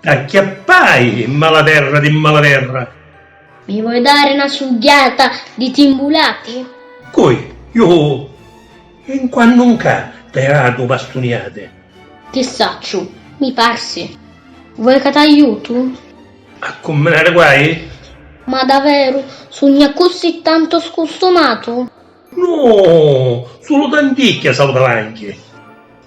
Acchiappai, malaterra di malaterra. Mi vuoi dare una sughiata di timbulati? Coi, io, in qua non ca, te dato bastoniate. Ti saccio, mi parsi. Vuoi che t'aiuto? A combinare guai? Ma davvero, sogna così tanto scostumato? No, solo tanticchia saltavanchi.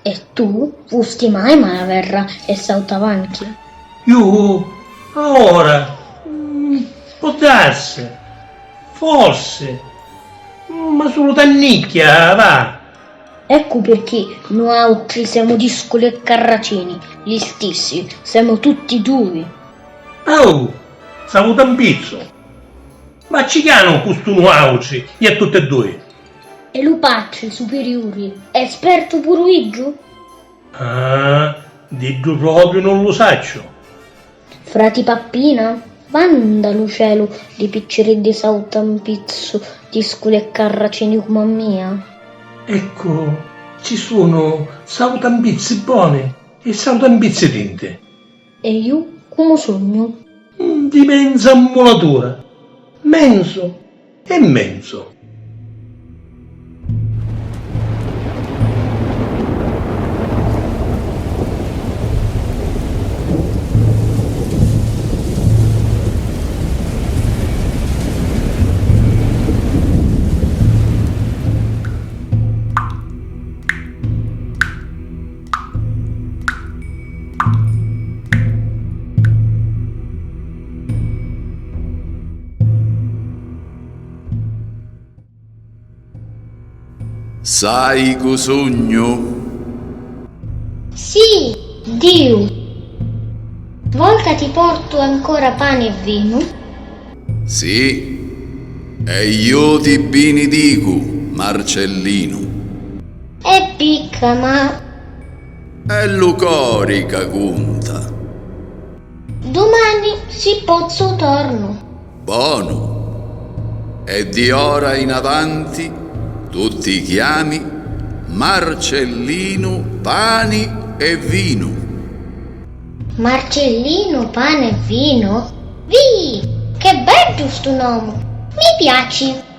E tu, fusti mai malaverra e saltavanchi? Io, ora, può darsi, forse, ma solo tannicchia, va. Ecco perché noi altri siamo discoli e carracini, gli stessi, siamo tutti duri. Oh, saluta un pizzo. Ma ci chiamano questo nuauci, e tutte e due. E lupacci superiori, esperto puruiggio? Ah, di giù proprio non lo saccio. Frati Pappina, vandalo cielo di picciri di saltampizzo, discoli e carracini come mia. Ecco, ci sono sautambizzi buoni e sautambizzi tinte. E io come sogno? Di mensa mulatura, menso e menso. Sai co sogno? Sì, Dio. Volta ti porto ancora pane e vino? Sì, e io ti benedico, Marcellino. È picca, ma E lo corica conta. domani si pozzo torno. Buono. E di ora in avanti tu ti chiami Marcellino Pani e Vino. Marcellino, pane e vino? Vì, che bel giusto nome. Mi piace.